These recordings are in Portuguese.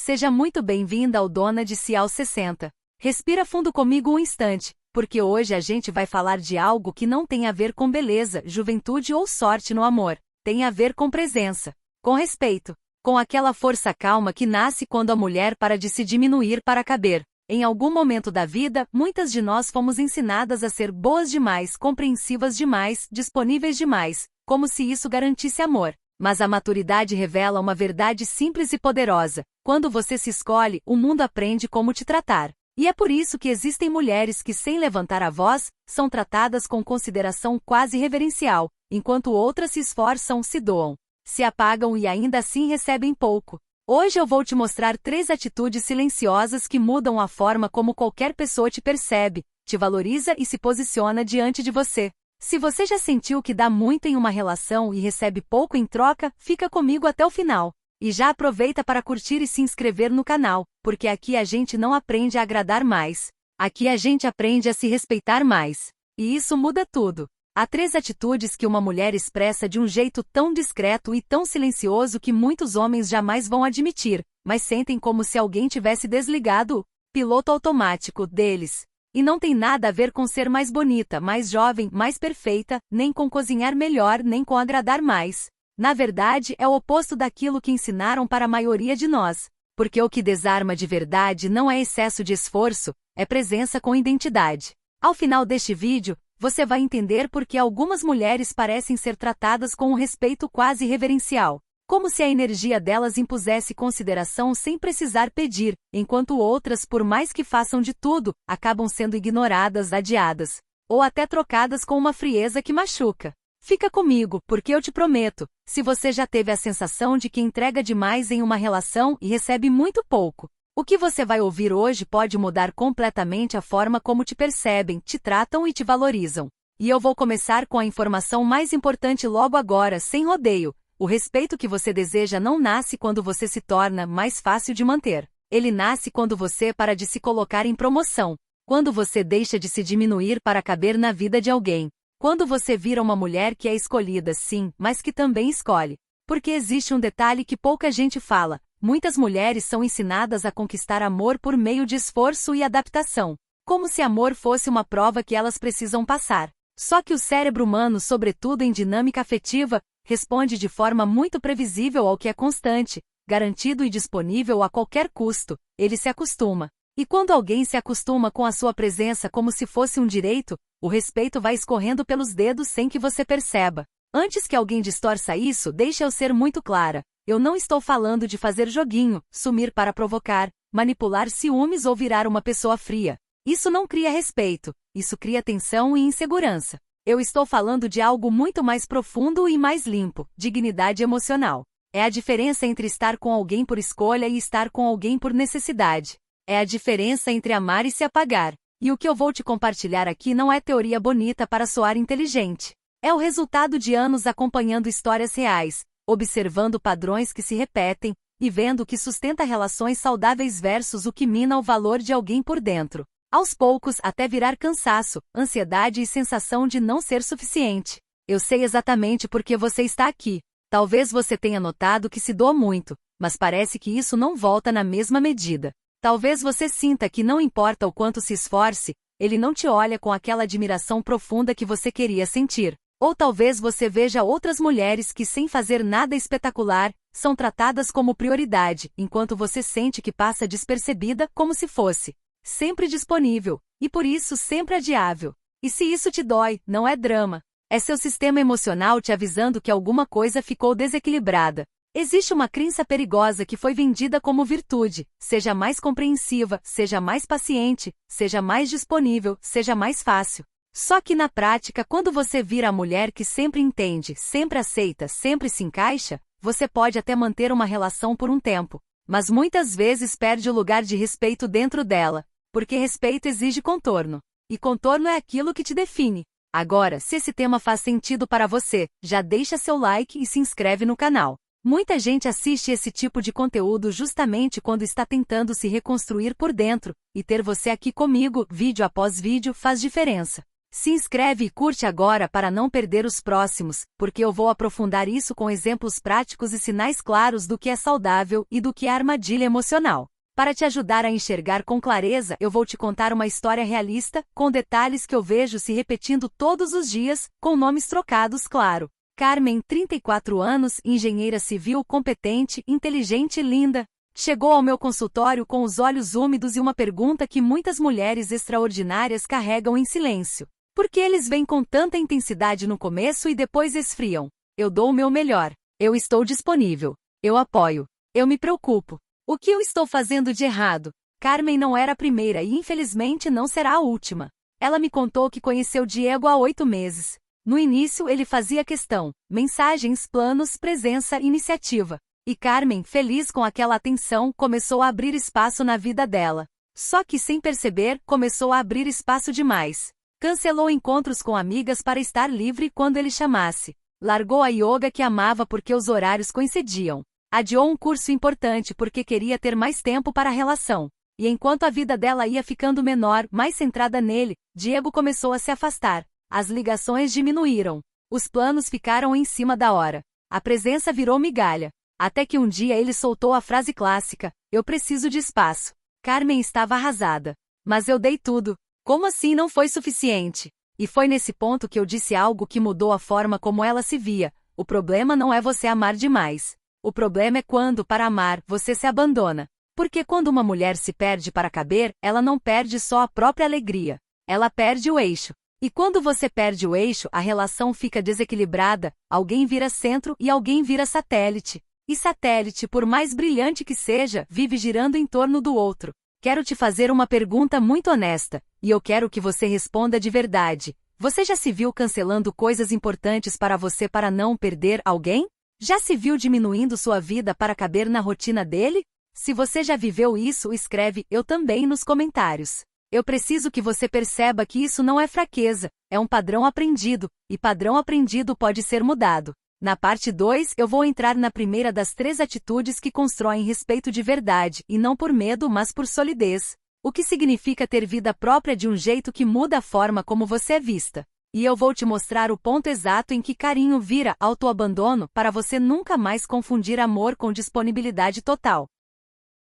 Seja muito bem-vinda ao Dona de Si aos 60. Respira fundo comigo um instante, porque hoje a gente vai falar de algo que não tem a ver com beleza, juventude ou sorte no amor. Tem a ver com presença, com respeito, com aquela força calma que nasce quando a mulher para de se diminuir para caber. Em algum momento da vida, muitas de nós fomos ensinadas a ser boas demais, compreensivas demais, disponíveis demais, como se isso garantisse amor. Mas a maturidade revela uma verdade simples e poderosa. Quando você se escolhe, o mundo aprende como te tratar. E é por isso que existem mulheres que, sem levantar a voz, são tratadas com consideração quase reverencial, enquanto outras se esforçam, se doam, se apagam e ainda assim recebem pouco. Hoje eu vou te mostrar 3 atitudes silenciosas que mudam a forma como qualquer pessoa te percebe, te valoriza e se posiciona diante de você. Se você já sentiu que dá muito em uma relação e recebe pouco em troca, fica comigo até o final. E já aproveita para curtir e se inscrever no canal, porque aqui a gente não aprende a agradar mais. Aqui a gente aprende a se respeitar mais. E isso muda tudo. Há 3 atitudes que uma mulher expressa de um jeito tão discreto e tão silencioso que muitos homens jamais vão admitir, mas sentem como se alguém tivesse desligado o piloto automático deles. E não tem nada a ver com ser mais bonita, mais jovem, mais perfeita, nem com cozinhar melhor, nem com agradar mais. Na verdade, é o oposto daquilo que ensinaram para a maioria de nós. Porque o que desarma de verdade não é excesso de esforço, é presença com identidade. Ao final deste vídeo, você vai entender por que algumas mulheres parecem ser tratadas com um respeito quase reverencial. Como se a energia delas impusesse consideração sem precisar pedir, enquanto outras, por mais que façam de tudo, acabam sendo ignoradas, adiadas, ou até trocadas com uma frieza que machuca. Fica comigo, porque eu te prometo, se você já teve a sensação de que entrega demais em uma relação e recebe muito pouco, o que você vai ouvir hoje pode mudar completamente a forma como te percebem, te tratam e te valorizam. E eu vou começar com a informação mais importante logo agora, sem rodeio. O respeito que você deseja não nasce quando você se torna mais fácil de manter. Ele nasce quando você para de se colocar em promoção. Quando você deixa de se diminuir para caber na vida de alguém. Quando você vira uma mulher que é escolhida, sim, mas que também escolhe. Porque existe um detalhe que pouca gente fala. Muitas mulheres são ensinadas a conquistar amor por meio de esforço e adaptação. Como se amor fosse uma prova que elas precisam passar. Só que o cérebro humano, sobretudo em dinâmica afetiva, responde de forma muito previsível ao que é constante, garantido e disponível a qualquer custo. Ele se acostuma. E quando alguém se acostuma com a sua presença como se fosse um direito, o respeito vai escorrendo pelos dedos sem que você perceba. Antes que alguém distorça isso, deixa eu ser muito clara. Eu não estou falando de fazer joguinho, sumir para provocar, manipular ciúmes ou virar uma pessoa fria. Isso não cria respeito, isso cria tensão e insegurança. Eu estou falando de algo muito mais profundo e mais limpo, dignidade emocional. É a diferença entre estar com alguém por escolha e estar com alguém por necessidade. É a diferença entre amar e se apagar. E o que eu vou te compartilhar aqui não é teoria bonita para soar inteligente. É o resultado de anos acompanhando histórias reais, observando padrões que se repetem, e vendo o que sustenta relações saudáveis versus o que mina o valor de alguém por dentro. Aos poucos, até virar cansaço, ansiedade e sensação de não ser suficiente. Eu sei exatamente por que você está aqui. Talvez você tenha notado que se doa muito, mas parece que isso não volta na mesma medida. Talvez você sinta que não importa o quanto se esforce, ele não te olha com aquela admiração profunda que você queria sentir. Ou talvez você veja outras mulheres que, sem fazer nada espetacular, são tratadas como prioridade, enquanto você sente que passa despercebida como se fosse sempre disponível, e por isso sempre adiável. E se isso te dói, não é drama. É seu sistema emocional te avisando que alguma coisa ficou desequilibrada. Existe uma crença perigosa que foi vendida como virtude. Seja mais compreensiva, seja mais paciente, seja mais disponível, seja mais fácil. Só que na prática, quando você vira a mulher que sempre entende, sempre aceita, sempre se encaixa, você pode até manter uma relação por um tempo. Mas muitas vezes perde o lugar de respeito dentro dela. Porque respeito exige contorno. E contorno é aquilo que te define. Agora, se esse tema faz sentido para você, já deixa seu like e se inscreve no canal. Muita gente assiste esse tipo de conteúdo justamente quando está tentando se reconstruir por dentro, e ter você aqui comigo, vídeo após vídeo, faz diferença. Se inscreve e curte agora para não perder os próximos, porque eu vou aprofundar isso com exemplos práticos e sinais claros do que é saudável e do que é armadilha emocional. Para te ajudar a enxergar com clareza, eu vou te contar uma história realista, com detalhes que eu vejo se repetindo todos os dias, com nomes trocados, claro. Carmen, 34 anos, engenheira civil competente, inteligente e linda. Chegou ao meu consultório com os olhos úmidos e uma pergunta que muitas mulheres extraordinárias carregam em silêncio. Por que eles vêm com tanta intensidade no começo e depois esfriam? Eu dou o meu melhor. Eu estou disponível. Eu apoio. Eu me preocupo. O que eu estou fazendo de errado? Carmen não era a primeira e infelizmente não será a última. Ela me contou que conheceu Diego há 8 meses. No início ele fazia questão, mensagens, planos, presença, iniciativa. E Carmen, feliz com aquela atenção, começou a abrir espaço na vida dela. Só que sem perceber, começou a abrir espaço demais. Cancelou encontros com amigas para estar livre quando ele chamasse. Largou a yoga que amava porque os horários coincidiam. Adiou um curso importante porque queria ter mais tempo para a relação. E enquanto a vida dela ia ficando menor, mais centrada nele, Diego começou a se afastar. As ligações diminuíram. Os planos ficaram em cima da hora. A presença virou migalha. Até que um dia ele soltou a frase clássica: "Eu preciso de espaço." Carmen estava arrasada. Mas eu dei tudo. Como assim não foi suficiente? E foi nesse ponto que eu disse algo que mudou a forma como ela se via. O problema não é você amar demais. O problema é quando, para amar, você se abandona. Porque quando uma mulher se perde para caber, ela não perde só a própria alegria. Ela perde o eixo. E quando você perde o eixo, a relação fica desequilibrada, alguém vira centro e alguém vira satélite. E satélite, por mais brilhante que seja, vive girando em torno do outro. Quero te fazer uma pergunta muito honesta, e eu quero que você responda de verdade. Você já se viu cancelando coisas importantes para você para não perder alguém? Já se viu diminuindo sua vida para caber na rotina dele? Se você já viveu isso, escreve "eu também" nos comentários. Eu preciso que você perceba que isso não é fraqueza, é um padrão aprendido, e padrão aprendido pode ser mudado. Na parte 2, eu vou entrar na primeira das 3 atitudes que constroem respeito de verdade, e não por medo, mas por solidez. O que significa ter vida própria de um jeito que muda a forma como você é vista. E eu vou te mostrar o ponto exato em que carinho vira autoabandono para você nunca mais confundir amor com disponibilidade total.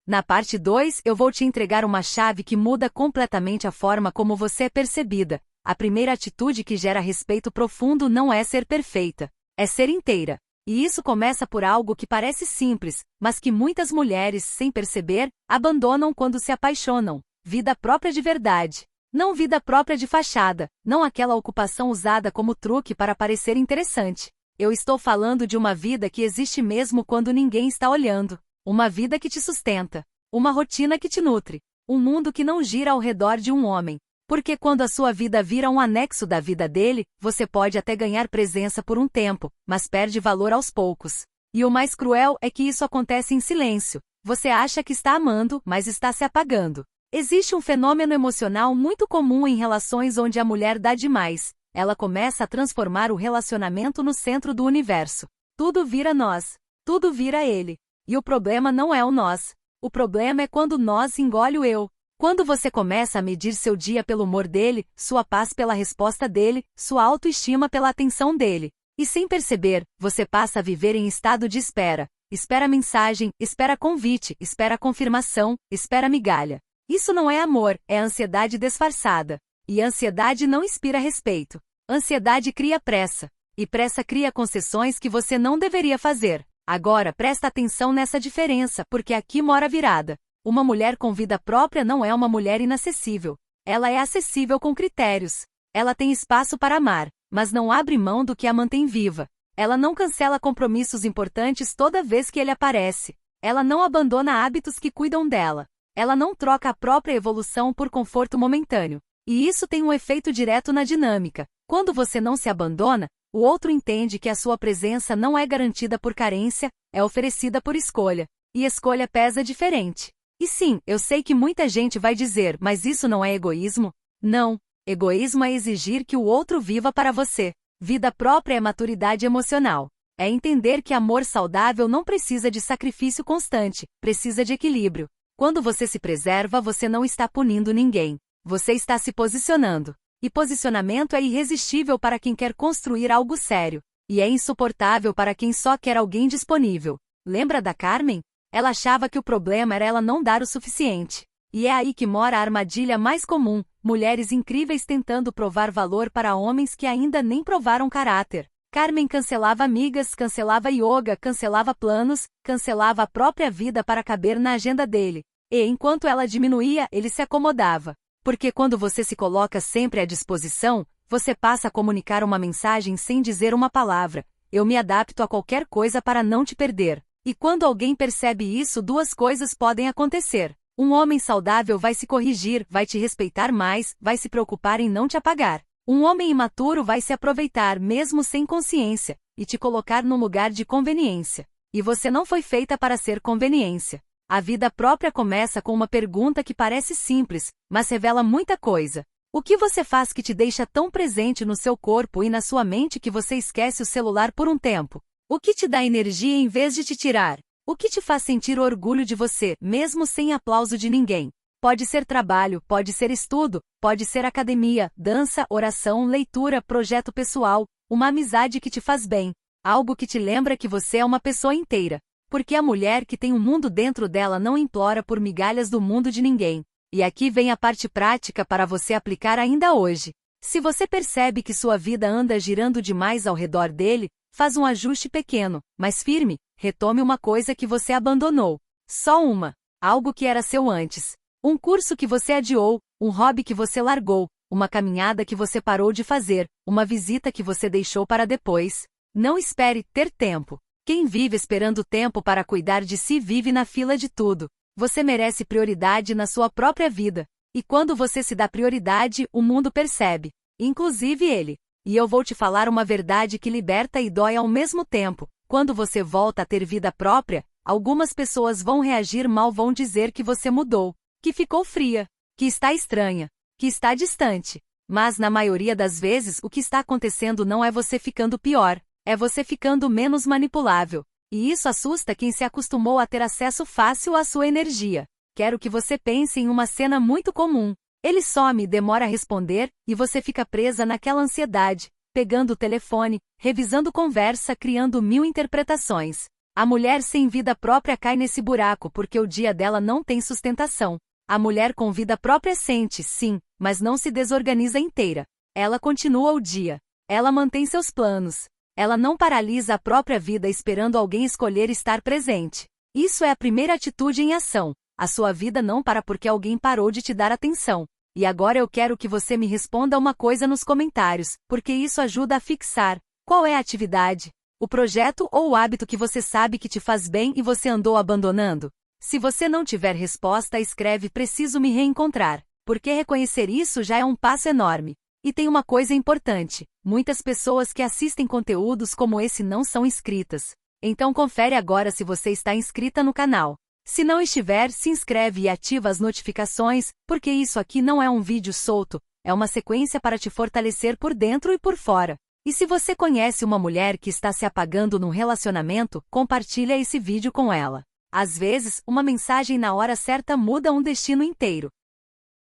Na parte 2, eu vou te entregar uma chave que muda completamente a forma como você é percebida. A primeira atitude que gera respeito profundo não é ser perfeita. É ser inteira. E isso começa por algo que parece simples, mas que muitas mulheres, sem perceber, abandonam quando se apaixonam. Vida própria de verdade. Não vida própria de fachada, não aquela ocupação usada como truque para parecer interessante. Eu estou falando de uma vida que existe mesmo quando ninguém está olhando. Uma vida que te sustenta. Uma rotina que te nutre. Um mundo que não gira ao redor de um homem. Porque quando a sua vida vira um anexo da vida dele, você pode até ganhar presença por um tempo, mas perde valor aos poucos. E o mais cruel é que isso acontece em silêncio. Você acha que está amando, mas está se apagando. Existe um fenômeno emocional muito comum em relações onde a mulher dá demais. Ela começa a transformar o relacionamento no centro do universo. Tudo vira nós. Tudo vira ele. E o problema não é o nós. O problema é quando nós engole o eu. Quando você começa a medir seu dia pelo humor dele, sua paz pela resposta dele, sua autoestima pela atenção dele. E sem perceber, você passa a viver em estado de espera. Espera mensagem, espera convite, espera confirmação, espera migalha. Isso não é amor, é ansiedade disfarçada. E ansiedade não inspira respeito. Ansiedade cria pressa. E pressa cria concessões que você não deveria fazer. Agora presta atenção nessa diferença, porque aqui mora a virada. Uma mulher com vida própria não é uma mulher inacessível. Ela é acessível com critérios. Ela tem espaço para amar, mas não abre mão do que a mantém viva. Ela não cancela compromissos importantes toda vez que ele aparece. Ela não abandona hábitos que cuidam dela. Ela não troca a própria evolução por conforto momentâneo. E isso tem um efeito direto na dinâmica. Quando você não se abandona, o outro entende que a sua presença não é garantida por carência, é oferecida por escolha. E escolha pesa diferente. E sim, eu sei que muita gente vai dizer, mas isso não é egoísmo? Não. Egoísmo é exigir que o outro viva para você. Vida própria é maturidade emocional. É entender que amor saudável não precisa de sacrifício constante, precisa de equilíbrio. Quando você se preserva, você não está punindo ninguém. Você está se posicionando. E posicionamento é irresistível para quem quer construir algo sério. E é insuportável para quem só quer alguém disponível. Lembra da Carmen? Ela achava que o problema era ela não dar o suficiente. E é aí que mora a armadilha mais comum, mulheres incríveis tentando provar valor para homens que ainda nem provaram caráter. Carmen cancelava amigas, cancelava yoga, cancelava planos, cancelava a própria vida para caber na agenda dele. E enquanto ela diminuía, ele se acomodava. Porque quando você se coloca sempre à disposição, você passa a comunicar uma mensagem sem dizer uma palavra. Eu me adapto a qualquer coisa para não te perder. E quando alguém percebe isso, duas coisas podem acontecer. Um homem saudável vai se corrigir, vai te respeitar mais, vai se preocupar em não te apagar. Um homem imaturo vai se aproveitar mesmo sem consciência, e te colocar no lugar de conveniência. E você não foi feita para ser conveniência. A vida própria começa com uma pergunta que parece simples, mas revela muita coisa. O que você faz que te deixa tão presente no seu corpo e na sua mente que você esquece o celular por um tempo? O que te dá energia em vez de te tirar? O que te faz sentir orgulho de você, mesmo sem aplauso de ninguém? Pode ser trabalho, pode ser estudo, pode ser academia, dança, oração, leitura, projeto pessoal, uma amizade que te faz bem, algo que te lembra que você é uma pessoa inteira. Porque a mulher que tem um mundo dentro dela não implora por migalhas do mundo de ninguém. E aqui vem a parte prática para você aplicar ainda hoje. Se você percebe que sua vida anda girando demais ao redor dele, faz um ajuste pequeno, mas firme, retome uma coisa que você abandonou. Só uma. Algo que era seu antes. Um curso que você adiou, um hobby que você largou, uma caminhada que você parou de fazer, uma visita que você deixou para depois. Não espere ter tempo. Quem vive esperando tempo para cuidar de si vive na fila de tudo. Você merece prioridade na sua própria vida. E quando você se dá prioridade, o mundo percebe. Inclusive ele. E eu vou te falar uma verdade que liberta e dói ao mesmo tempo. Quando você volta a ter vida própria, algumas pessoas vão reagir mal, vão dizer que você mudou, que ficou fria, que está estranha, que está distante. Mas na maioria das vezes o que está acontecendo não é você ficando pior. É você ficando menos manipulável. E isso assusta quem se acostumou a ter acesso fácil à sua energia. Quero que você pense em uma cena muito comum. Ele some, demora a responder, e você fica presa naquela ansiedade, pegando o telefone, revisando conversa, criando 1000 interpretações. A mulher sem vida própria cai nesse buraco porque o dia dela não tem sustentação. A mulher com vida própria sente, sim, mas não se desorganiza inteira. Ela continua o dia. Ela mantém seus planos. Ela não paralisa a própria vida esperando alguém escolher estar presente. Isso é a primeira atitude em ação. A sua vida não para porque alguém parou de te dar atenção. E agora eu quero que você me responda uma coisa nos comentários, porque isso ajuda a fixar. Qual é a atividade, o projeto ou o hábito que você sabe que te faz bem e você andou abandonando? Se você não tiver resposta, escreve "preciso me reencontrar", porque reconhecer isso já é um passo enorme. E tem uma coisa importante, muitas pessoas que assistem conteúdos como esse não são inscritas. Então confere agora se você está inscrita no canal. Se não estiver, se inscreve e ativa as notificações, porque isso aqui não é um vídeo solto, é uma sequência para te fortalecer por dentro e por fora. E se você conhece uma mulher que está se apagando num relacionamento, compartilha esse vídeo com ela. Às vezes, uma mensagem na hora certa muda um destino inteiro.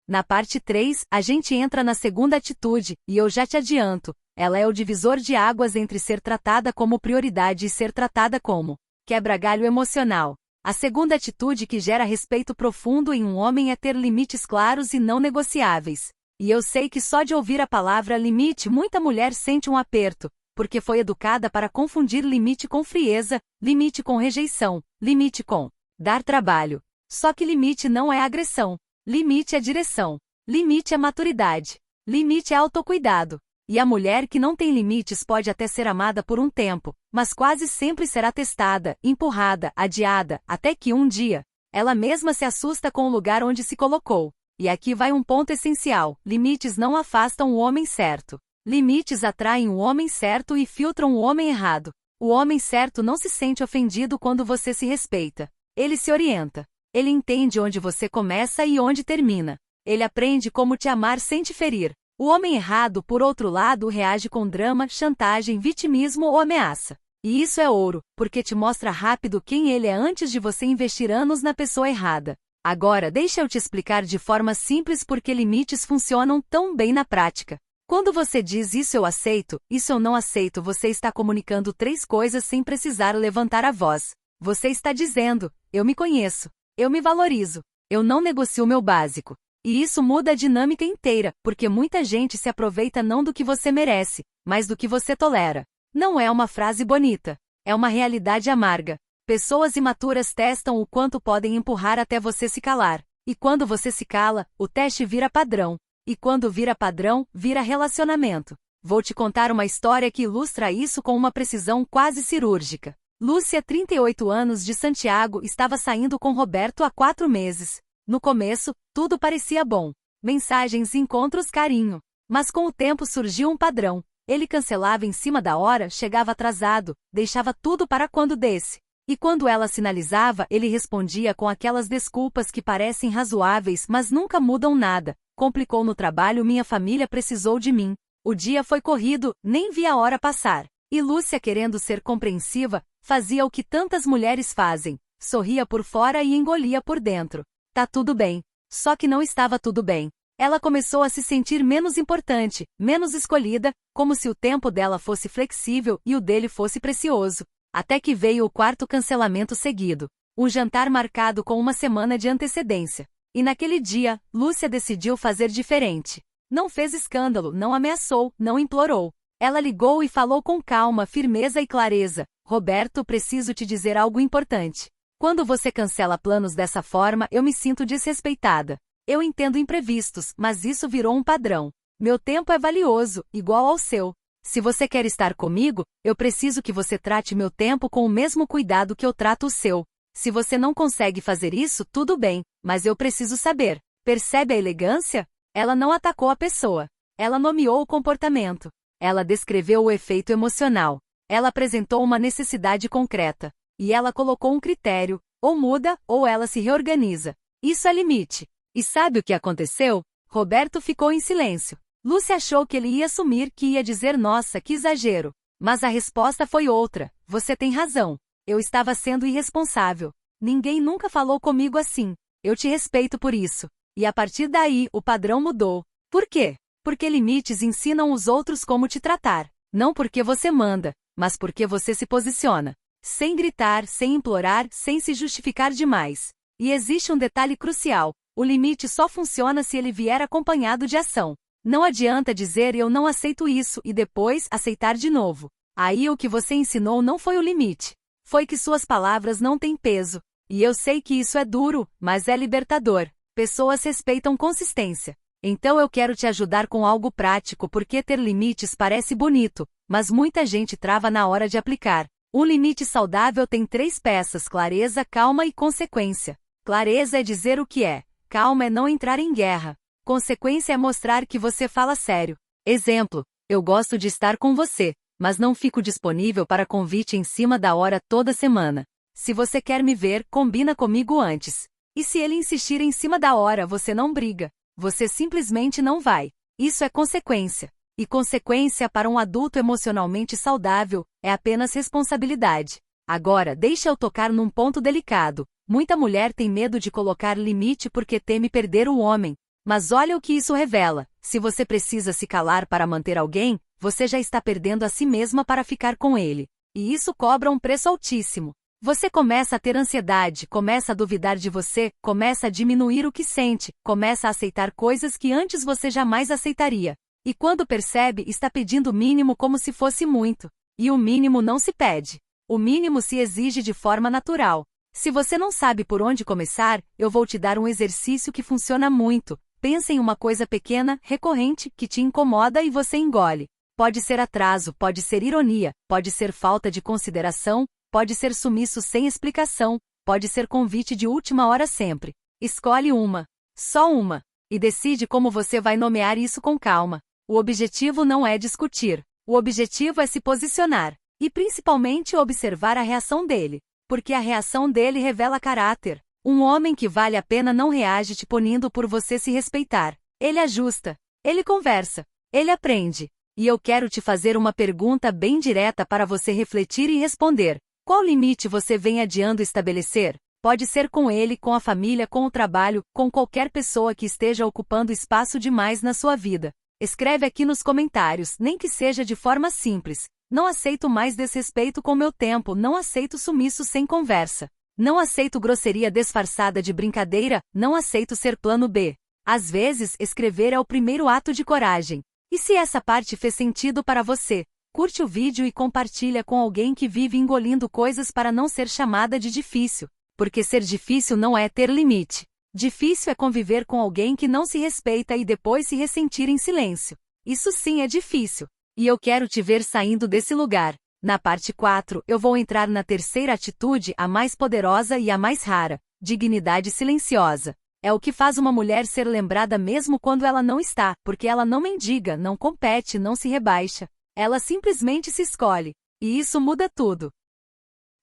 Na parte 3, a gente entra na segunda atitude, e eu já te adianto, ela é o divisor de águas entre ser tratada como prioridade e ser tratada como quebra-galho emocional. A segunda atitude que gera respeito profundo em um homem é ter limites claros e não negociáveis. E eu sei que só de ouvir a palavra limite muita mulher sente um aperto, porque foi educada para confundir limite com frieza, limite com rejeição, limite com dar trabalho. Só que limite não é agressão. Limite é direção. Limite é maturidade. Limite é autocuidado. E a mulher que não tem limites pode até ser amada por um tempo, mas quase sempre será testada, empurrada, adiada, até que um dia, ela mesma se assusta com o lugar onde se colocou. E aqui vai um ponto essencial: limites não afastam o homem certo. Limites atraem o homem certo e filtram o homem errado. O homem certo não se sente ofendido quando você se respeita. Ele se orienta. Ele entende onde você começa e onde termina. Ele aprende como te amar sem te ferir. O homem errado, por outro lado, reage com drama, chantagem, vitimismo ou ameaça. E isso é ouro, porque te mostra rápido quem ele é antes de você investir anos na pessoa errada. Agora deixa eu te explicar de forma simples por que limites funcionam tão bem na prática. Quando você diz isso eu aceito, isso eu não aceito, você está comunicando 3 coisas sem precisar levantar a voz. Você está dizendo, eu me conheço, eu me valorizo, eu não negocio meu básico. E isso muda a dinâmica inteira, porque muita gente se aproveita não do que você merece, mas do que você tolera. Não é uma frase bonita, é uma realidade amarga. Pessoas imaturas testam o quanto podem empurrar até você se calar. E quando você se cala, o teste vira padrão. E quando vira padrão, vira relacionamento. Vou te contar uma história que ilustra isso com uma precisão quase cirúrgica. Lúcia, 38 anos, de Santiago, estava saindo com Roberto há 4 meses. No começo, tudo parecia bom. Mensagens, encontros, carinho. Mas com o tempo surgiu um padrão. Ele cancelava em cima da hora, chegava atrasado, deixava tudo para quando desse. E quando ela sinalizava, ele respondia com aquelas desculpas que parecem razoáveis, mas nunca mudam nada. Complicou no trabalho, minha família precisou de mim. O dia foi corrido, nem vi a hora passar. E Lúcia, querendo ser compreensiva, fazia o que tantas mulheres fazem. Sorria por fora e engolia por dentro. Tá tudo bem. Só que não estava tudo bem. Ela começou a se sentir menos importante, menos escolhida, como se o tempo dela fosse flexível e o dele fosse precioso. Até que veio o 4º cancelamento seguido. Um jantar marcado com uma semana de antecedência. E naquele dia, Lúcia decidiu fazer diferente. Não fez escândalo, não ameaçou, não implorou. Ela ligou e falou com calma, firmeza e clareza. Roberto, preciso te dizer algo importante. Quando você cancela planos dessa forma, eu me sinto desrespeitada. Eu entendo imprevistos, mas isso virou um padrão. Meu tempo é valioso, igual ao seu. Se você quer estar comigo, eu preciso que você trate meu tempo com o mesmo cuidado que eu trato o seu. Se você não consegue fazer isso, tudo bem, mas eu preciso saber. Percebe a elegância? Ela não atacou a pessoa. Ela nomeou o comportamento. Ela descreveu o efeito emocional. Ela apresentou uma necessidade concreta. E ela colocou um critério, ou muda, ou ela se reorganiza. Isso é limite. E sabe o que aconteceu? Roberto ficou em silêncio. Lúcia achou que ele ia assumir, que ia dizer nossa, que exagero. Mas a resposta foi outra. Você tem razão. Eu estava sendo irresponsável. Ninguém nunca falou comigo assim. Eu te respeito por isso. E a partir daí, o padrão mudou. Por quê? Porque limites ensinam os outros como te tratar. Não porque você manda, mas porque você se posiciona. Sem gritar, sem implorar, sem se justificar demais. E existe um detalhe crucial. O limite só funciona se ele vier acompanhado de ação. Não adianta dizer eu não aceito isso e depois aceitar de novo. Aí o que você ensinou não foi o limite. Foi que suas palavras não têm peso. E eu sei que isso é duro, mas é libertador. Pessoas respeitam consistência. Então eu quero te ajudar com algo prático porque ter limites parece bonito, mas muita gente trava na hora de aplicar. Um limite saudável tem 3 peças: clareza, calma e consequência. Clareza é dizer o que é. Calma é não entrar em guerra. Consequência é mostrar que você fala sério. Exemplo, eu gosto de estar com você, mas não fico disponível para convite em cima da hora toda semana. Se você quer me ver, combina comigo antes. E se ele insistir em cima da hora, você não briga. Você simplesmente não vai. Isso é consequência. E consequência para um adulto emocionalmente saudável é apenas responsabilidade. Agora, deixa eu tocar num ponto delicado. Muita mulher tem medo de colocar limite porque teme perder o homem. Mas olha o que isso revela. Se você precisa se calar para manter alguém, você já está perdendo a si mesma para ficar com ele. E isso cobra um preço altíssimo. Você começa a ter ansiedade, começa a duvidar de você, começa a diminuir o que sente, começa a aceitar coisas que antes você jamais aceitaria. E quando percebe, está pedindo o mínimo como se fosse muito. E o mínimo não se pede. O mínimo se exige de forma natural. Se você não sabe por onde começar, eu vou te dar um exercício que funciona muito. Pensa em uma coisa pequena, recorrente, que te incomoda e você engole. Pode ser atraso, pode ser ironia, pode ser falta de consideração, pode ser sumiço sem explicação, pode ser convite de última hora sempre. Escolhe uma. Só uma. E decide como você vai nomear isso com calma. O objetivo não é discutir. O objetivo é se posicionar. E principalmente observar a reação dele. Porque a reação dele revela caráter. Um homem que vale a pena não reage te punindo por você se respeitar. Ele ajusta. Ele conversa. Ele aprende. E eu quero te fazer uma pergunta bem direta para você refletir e responder. Qual limite você vem adiando estabelecer? Pode ser com ele, com a família, com o trabalho, com qualquer pessoa que esteja ocupando espaço demais na sua vida. Escreve aqui nos comentários, nem que seja de forma simples. Não aceito mais desrespeito com meu tempo, não aceito sumiço sem conversa. Não aceito grosseria disfarçada de brincadeira, não aceito ser plano B. Às vezes, escrever é o primeiro ato de coragem. E se essa parte fez sentido para você, curte o vídeo e compartilha com alguém que vive engolindo coisas para não ser chamada de difícil. Porque ser difícil não é ter limite. Difícil é conviver com alguém que não se respeita e depois se ressentir em silêncio. Isso sim é difícil. E eu quero te ver saindo desse lugar. Na parte 4, eu vou entrar na terceira atitude, a mais poderosa e a mais rara: dignidade silenciosa. É o que faz uma mulher ser lembrada mesmo quando ela não está, porque ela não mendiga, não compete, não se rebaixa. Ela simplesmente se escolhe. E isso muda tudo.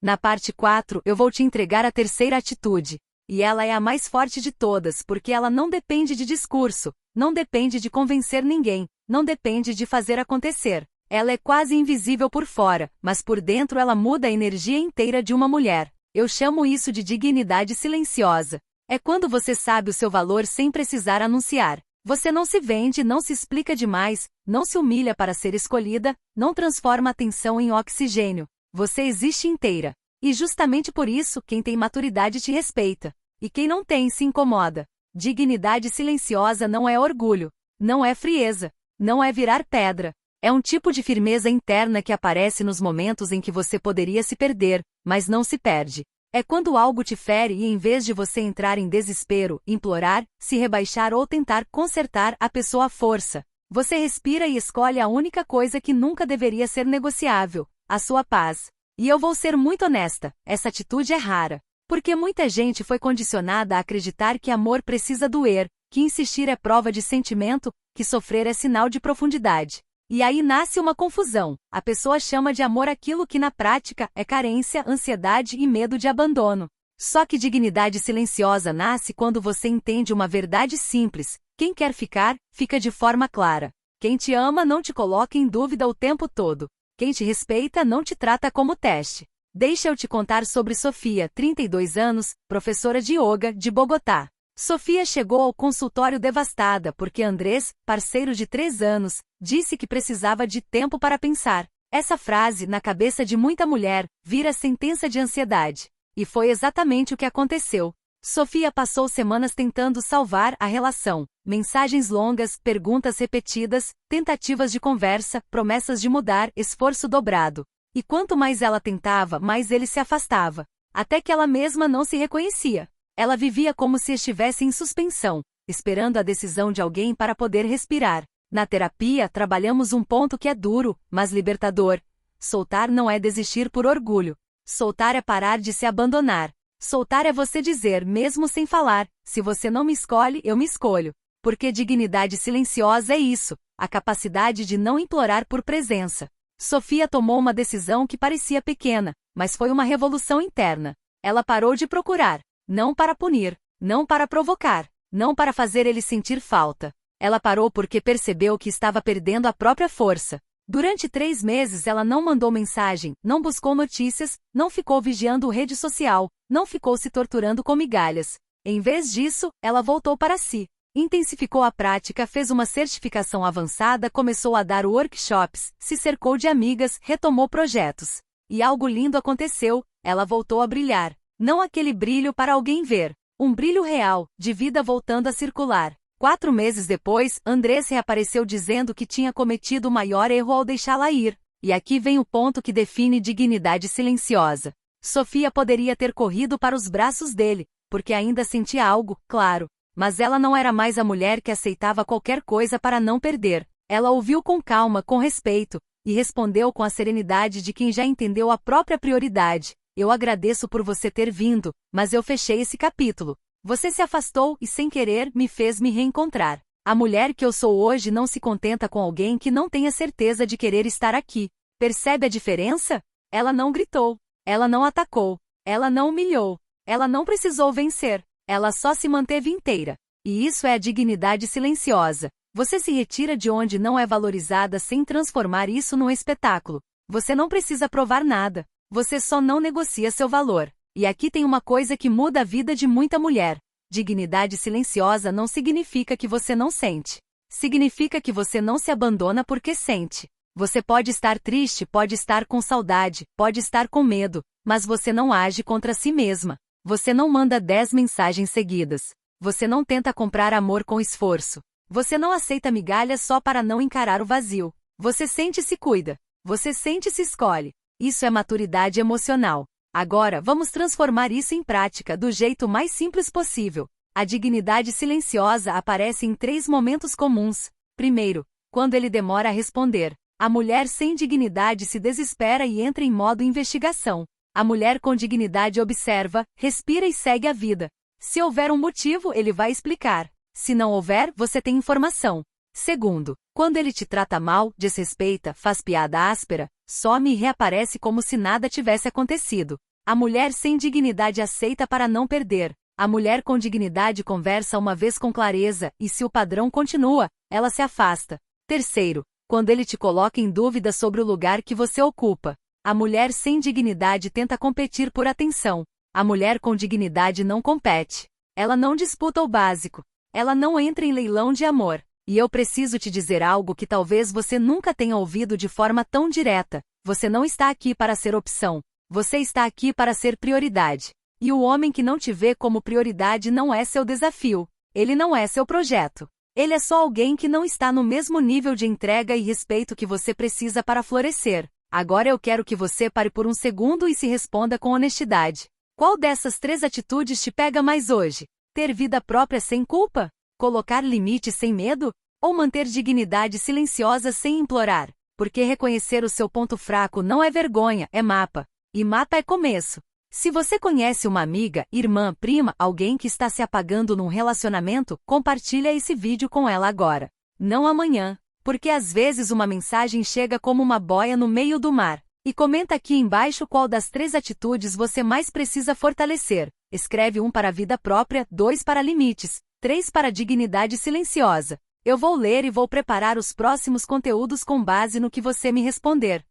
Na parte 4, eu vou te entregar a terceira atitude. E ela é a mais forte de todas, porque ela não depende de discurso, não depende de convencer ninguém, não depende de fazer acontecer. Ela é quase invisível por fora, mas por dentro ela muda a energia inteira de uma mulher. Eu chamo isso de dignidade silenciosa. É quando você sabe o seu valor sem precisar anunciar. Você não se vende, não se explica demais, não se humilha para ser escolhida, não transforma a atenção em oxigênio. Você existe inteira. E justamente por isso, quem tem maturidade te respeita. E quem não tem se incomoda. Dignidade silenciosa não é orgulho, não é frieza, não é virar pedra. É um tipo de firmeza interna que aparece nos momentos em que você poderia se perder, mas não se perde. É quando algo te fere e em vez de você entrar em desespero, implorar, se rebaixar ou tentar consertar a pessoa à força, você respira e escolhe a única coisa que nunca deveria ser negociável: a sua paz. E eu vou ser muito honesta, essa atitude é rara. Porque muita gente foi condicionada a acreditar que amor precisa doer, que insistir é prova de sentimento, que sofrer é sinal de profundidade. E aí nasce uma confusão. A pessoa chama de amor aquilo que na prática é carência, ansiedade e medo de abandono. Só que dignidade silenciosa nasce quando você entende uma verdade simples: quem quer ficar, fica de forma clara. Quem te ama não te coloca em dúvida o tempo todo. Quem te respeita não te trata como teste. Deixa eu te contar sobre Sofia, 32 anos, professora de yoga, de Bogotá. Sofia chegou ao consultório devastada porque Andrés, parceiro de 3 anos, disse que precisava de tempo para pensar. Essa frase, na cabeça de muita mulher, vira sentença de ansiedade. E foi exatamente o que aconteceu. Sofia passou semanas tentando salvar a relação. Mensagens longas, perguntas repetidas, tentativas de conversa, promessas de mudar, esforço dobrado. E quanto mais ela tentava, mais ele se afastava. Até que ela mesma não se reconhecia. Ela vivia como se estivesse em suspensão, esperando a decisão de alguém para poder respirar. Na terapia, trabalhamos um ponto que é duro, mas libertador. Soltar não é desistir por orgulho. Soltar é parar de se abandonar. Soltar é você dizer, mesmo sem falar: se você não me escolhe, eu me escolho. Porque dignidade silenciosa é isso, a capacidade de não implorar por presença. Sofia tomou uma decisão que parecia pequena, mas foi uma revolução interna. Ela parou de procurar. Não para punir, não para provocar, não para fazer ele sentir falta. Ela parou porque percebeu que estava perdendo a própria força. Durante 3 meses ela não mandou mensagem, não buscou notícias, não ficou vigiando rede social, não ficou se torturando com migalhas. Em vez disso, ela voltou para si. Intensificou a prática, fez uma certificação avançada, começou a dar workshops, se cercou de amigas, retomou projetos. E algo lindo aconteceu, ela voltou a brilhar. Não aquele brilho para alguém ver. Um brilho real, de vida voltando a circular. 4 meses depois, Andrés reapareceu dizendo que tinha cometido o maior erro ao deixá-la ir. E aqui vem o ponto que define dignidade silenciosa. Sofia poderia ter corrido para os braços dele, porque ainda sentia algo, claro. Mas ela não era mais a mulher que aceitava qualquer coisa para não perder. Ela ouviu com calma, com respeito, e respondeu com a serenidade de quem já entendeu a própria prioridade. Eu agradeço por você ter vindo, mas eu fechei esse capítulo. Você se afastou e, sem querer, me fez me reencontrar. A mulher que eu sou hoje não se contenta com alguém que não tenha certeza de querer estar aqui. Percebe a diferença? Ela não gritou. Ela não atacou. Ela não humilhou. Ela não precisou vencer. Ela só se manteve inteira. E isso é a dignidade silenciosa. Você se retira de onde não é valorizada sem transformar isso num espetáculo. Você não precisa provar nada. Você só não negocia seu valor. E aqui tem uma coisa que muda a vida de muita mulher. Dignidade silenciosa não significa que você não sente. Significa que você não se abandona porque sente. Você pode estar triste, pode estar com saudade, pode estar com medo, mas você não age contra si mesma. Você não manda 10 mensagens seguidas. Você não tenta comprar amor com esforço. Você não aceita migalhas só para não encarar o vazio. Você sente e se cuida. Você sente e se escolhe. Isso é maturidade emocional. Agora, vamos transformar isso em prática do jeito mais simples possível. A dignidade silenciosa aparece em 3 momentos comuns. Primeiro, quando ele demora a responder. A mulher sem dignidade se desespera e entra em modo investigação. A mulher com dignidade observa, respira e segue a vida. Se houver um motivo, ele vai explicar. Se não houver, você tem informação. Segundo, quando ele te trata mal, desrespeita, faz piada áspera, some e reaparece como se nada tivesse acontecido. A mulher sem dignidade aceita para não perder. A mulher com dignidade conversa uma vez com clareza, e se o padrão continua, ela se afasta. Terceiro, quando ele te coloca em dúvida sobre o lugar que você ocupa. A mulher sem dignidade tenta competir por atenção. A mulher com dignidade não compete. Ela não disputa o básico. Ela não entra em leilão de amor. E eu preciso te dizer algo que talvez você nunca tenha ouvido de forma tão direta. Você não está aqui para ser opção. Você está aqui para ser prioridade. E o homem que não te vê como prioridade não é seu desafio. Ele não é seu projeto. Ele é só alguém que não está no mesmo nível de entrega e respeito que você precisa para florescer. Agora eu quero que você pare por um segundo e se responda com honestidade. Qual dessas 3 atitudes te pega mais hoje? Ter vida própria sem culpa? Colocar limites sem medo? Ou manter dignidade silenciosa sem implorar? Porque reconhecer o seu ponto fraco não é vergonha, é mapa. E mapa é começo. Se você conhece uma amiga, irmã, prima, alguém que está se apagando num relacionamento, compartilha esse vídeo com ela agora. Não amanhã. Porque às vezes uma mensagem chega como uma boia no meio do mar. E comenta aqui embaixo qual das 3 atitudes você mais precisa fortalecer. Escreve 1 para a vida própria, 2 para limites, 3 para dignidade silenciosa. Eu vou ler e vou preparar os próximos conteúdos com base no que você me responder.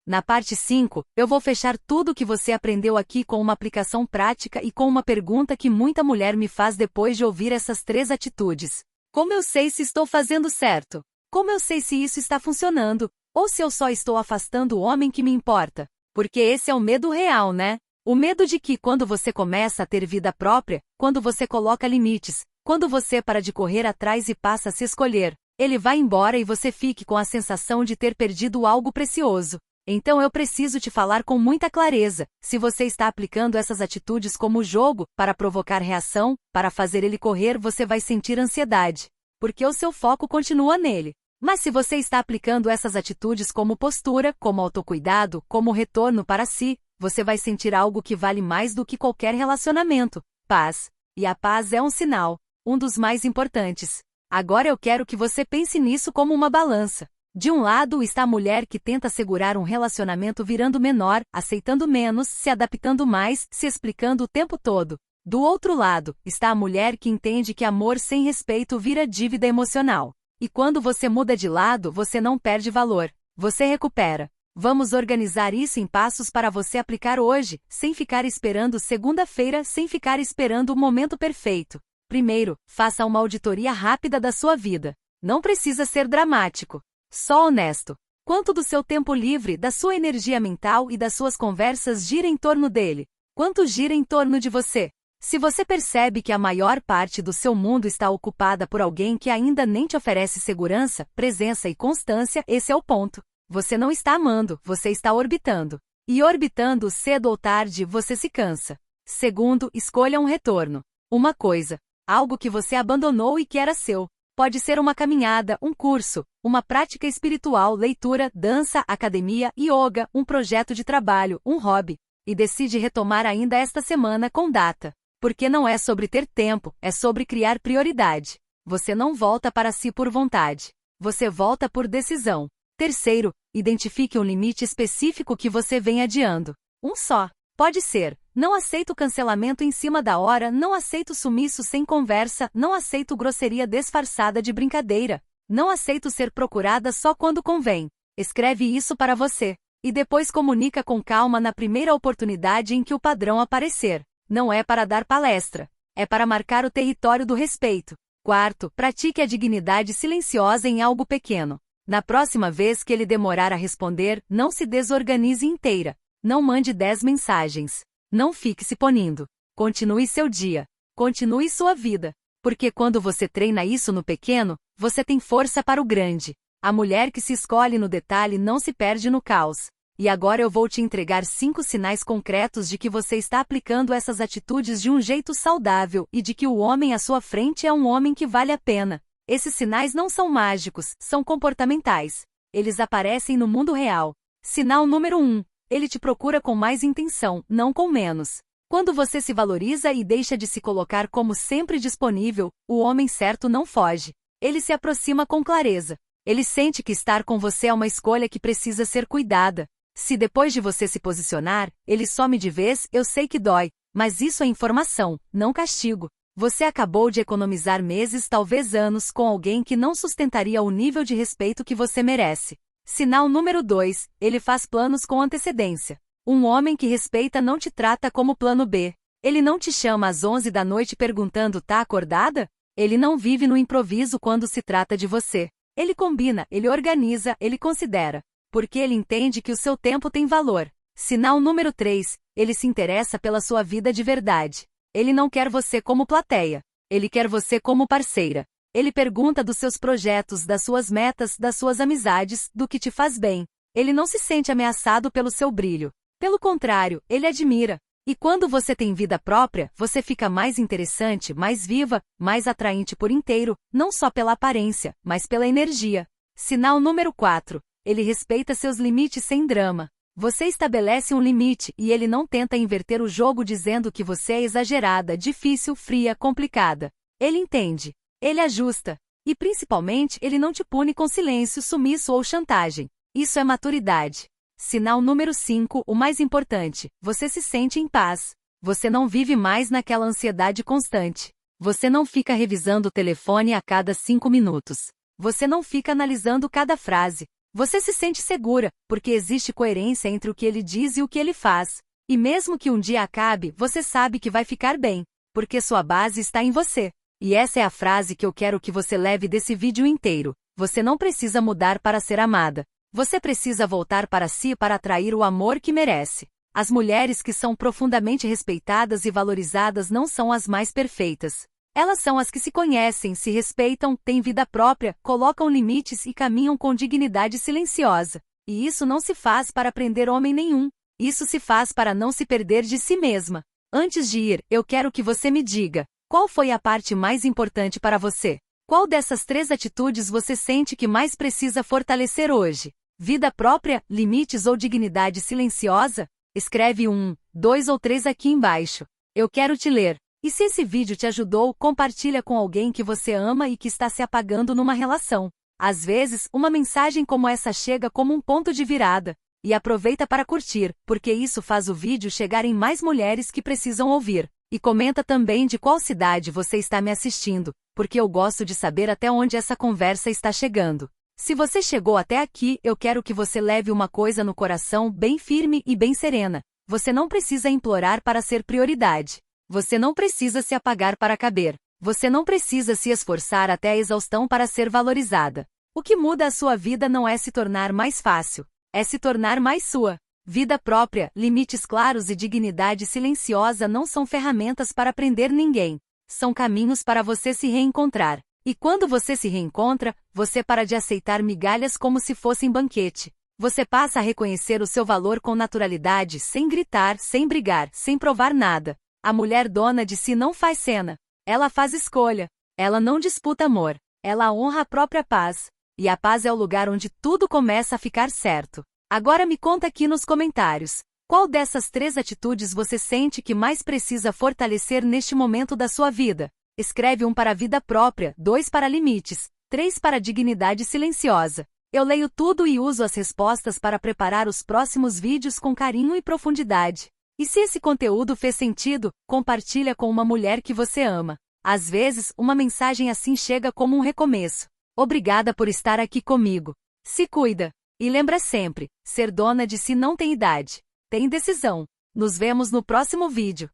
Na parte 5, eu vou fechar tudo o que você aprendeu aqui com uma aplicação prática e com uma pergunta que muita mulher me faz depois de ouvir essas 3 atitudes. Como eu sei se estou fazendo certo? Como eu sei se isso está funcionando? Ou se eu só estou afastando o homem que me importa? Porque esse é o medo real, né? O medo de que quando você começa a ter vida própria, quando você coloca limites, quando você para de correr atrás e passa a se escolher, ele vai embora e você fique com a sensação de ter perdido algo precioso. Então eu preciso te falar com muita clareza, se você está aplicando essas atitudes como jogo, para provocar reação, para fazer ele correr, você vai sentir ansiedade. Porque o seu foco continua nele. Mas se você está aplicando essas atitudes como postura, como autocuidado, como retorno para si, você vai sentir algo que vale mais do que qualquer relacionamento: paz. E a paz é um sinal, um dos mais importantes. Agora eu quero que você pense nisso como uma balança. De um lado está a mulher que tenta segurar um relacionamento virando menor, aceitando menos, se adaptando mais, se explicando o tempo todo. Do outro lado, está a mulher que entende que amor sem respeito vira dívida emocional. E quando você muda de lado, você não perde valor. Você recupera. Vamos organizar isso em passos para você aplicar hoje, sem ficar esperando segunda-feira, sem ficar esperando o momento perfeito. Primeiro, faça uma auditoria rápida da sua vida. Não precisa ser dramático. Só honesto. Quanto do seu tempo livre, da sua energia mental e das suas conversas gira em torno dele? Quanto gira em torno de você? Se você percebe que a maior parte do seu mundo está ocupada por alguém que ainda nem te oferece segurança, presença e constância, esse é o ponto. Você não está amando, você está orbitando. E orbitando, cedo ou tarde, você se cansa. Segundo, escolha um retorno. Uma coisa. Algo que você abandonou e que era seu. Pode ser uma caminhada, um curso, uma prática espiritual, leitura, dança, academia, yoga, um projeto de trabalho, um hobby. E decide retomar ainda esta semana com data. Porque não é sobre ter tempo, é sobre criar prioridade. Você não volta para si por vontade. Você volta por decisão. Terceiro, identifique um limite específico que você vem adiando. Um só. Pode ser: não aceito cancelamento em cima da hora, não aceito sumiço sem conversa, não aceito grosseria disfarçada de brincadeira, não aceito ser procurada só quando convém. Escreve isso para você. E depois comunica com calma na primeira oportunidade em que o padrão aparecer. Não é para dar palestra. É para marcar o território do respeito. Quarto, pratique a dignidade silenciosa em algo pequeno. Na próxima vez que ele demorar a responder, não se desorganize inteira. Não mande 10 mensagens. Não fique se punindo. Continue seu dia. Continue sua vida. Porque quando você treina isso no pequeno, você tem força para o grande. A mulher que se escolhe no detalhe não se perde no caos. E agora eu vou te entregar 5 sinais concretos de que você está aplicando essas atitudes de um jeito saudável e de que o homem à sua frente é um homem que vale a pena. Esses sinais não são mágicos, são comportamentais. Eles aparecem no mundo real. Sinal número 1. Ele te procura com mais intenção, não com menos. Quando você se valoriza e deixa de se colocar como sempre disponível, o homem certo não foge. Ele se aproxima com clareza. Ele sente que estar com você é uma escolha que precisa ser cuidada. Se depois de você se posicionar, ele some de vez, eu sei que dói, mas isso é informação, não castigo. Você acabou de economizar meses, talvez anos, com alguém que não sustentaria o nível de respeito que você merece. Sinal número 2, ele faz planos com antecedência. Um homem que respeita não te trata como plano B. Ele não te chama às 11 da noite perguntando: tá acordada? Ele não vive no improviso quando se trata de você. Ele combina, ele organiza, ele considera. Porque ele entende que o seu tempo tem valor. Sinal número 3, ele se interessa pela sua vida de verdade. Ele não quer você como plateia. Ele quer você como parceira. Ele pergunta dos seus projetos, das suas metas, das suas amizades, do que te faz bem. Ele não se sente ameaçado pelo seu brilho. Pelo contrário, ele admira. E quando você tem vida própria, você fica mais interessante, mais viva, mais atraente por inteiro, não só pela aparência, mas pela energia. Sinal número 4. Ele respeita seus limites sem drama. Você estabelece um limite e ele não tenta inverter o jogo dizendo que você é exagerada, difícil, fria, complicada. Ele entende. Ele ajusta. E principalmente, ele não te pune com silêncio, sumiço ou chantagem. Isso é maturidade. Sinal número 5, o mais importante, você se sente em paz. Você não vive mais naquela ansiedade constante. Você não fica revisando o telefone a cada 5 minutos. Você não fica analisando cada frase. Você se sente segura, porque existe coerência entre o que ele diz e o que ele faz. E mesmo que um dia acabe, você sabe que vai ficar bem, porque sua base está em você. E essa é a frase que eu quero que você leve desse vídeo inteiro. Você não precisa mudar para ser amada. Você precisa voltar para si para atrair o amor que merece. As mulheres que são profundamente respeitadas e valorizadas não são as mais perfeitas. Elas são as que se conhecem, se respeitam, têm vida própria, colocam limites e caminham com dignidade silenciosa. E isso não se faz para prender homem nenhum. Isso se faz para não se perder de si mesma. Antes de ir, eu quero que você me diga, qual foi a parte mais importante para você? Qual dessas 3 atitudes você sente que mais precisa fortalecer hoje? Vida própria, limites ou dignidade silenciosa? Escreve 1, 2 ou 3 aqui embaixo. Eu quero te ler. E se esse vídeo te ajudou, compartilha com alguém que você ama e que está se apagando numa relação. Às vezes, uma mensagem como essa chega como um ponto de virada. E aproveita para curtir, porque isso faz o vídeo chegar em mais mulheres que precisam ouvir. E comenta também de qual cidade você está me assistindo, porque eu gosto de saber até onde essa conversa está chegando. Se você chegou até aqui, eu quero que você leve uma coisa no coração bem firme e bem serena. Você não precisa implorar para ser prioridade. Você não precisa se apagar para caber. Você não precisa se esforçar até a exaustão para ser valorizada. O que muda a sua vida não é se tornar mais fácil, é se tornar mais sua. Vida própria, limites claros e dignidade silenciosa não são ferramentas para prender ninguém. São caminhos para você se reencontrar. E quando você se reencontra, você para de aceitar migalhas como se fossem banquete. Você passa a reconhecer o seu valor com naturalidade, sem gritar, sem brigar, sem provar nada. A mulher dona de si não faz cena. Ela faz escolha. Ela não disputa amor. Ela honra a própria paz. E a paz é o lugar onde tudo começa a ficar certo. Agora me conta aqui nos comentários. Qual dessas 3 atitudes você sente que mais precisa fortalecer neste momento da sua vida? Escreve 1 para a vida própria, 2 para limites, 3 para dignidade silenciosa. Eu leio tudo e uso as respostas para preparar os próximos vídeos com carinho e profundidade. E se esse conteúdo fez sentido, compartilha com uma mulher que você ama. Às vezes, uma mensagem assim chega como um recomeço. Obrigada por estar aqui comigo. Se cuida. E lembra sempre, ser dona de si não tem idade, tem decisão. Nos vemos no próximo vídeo.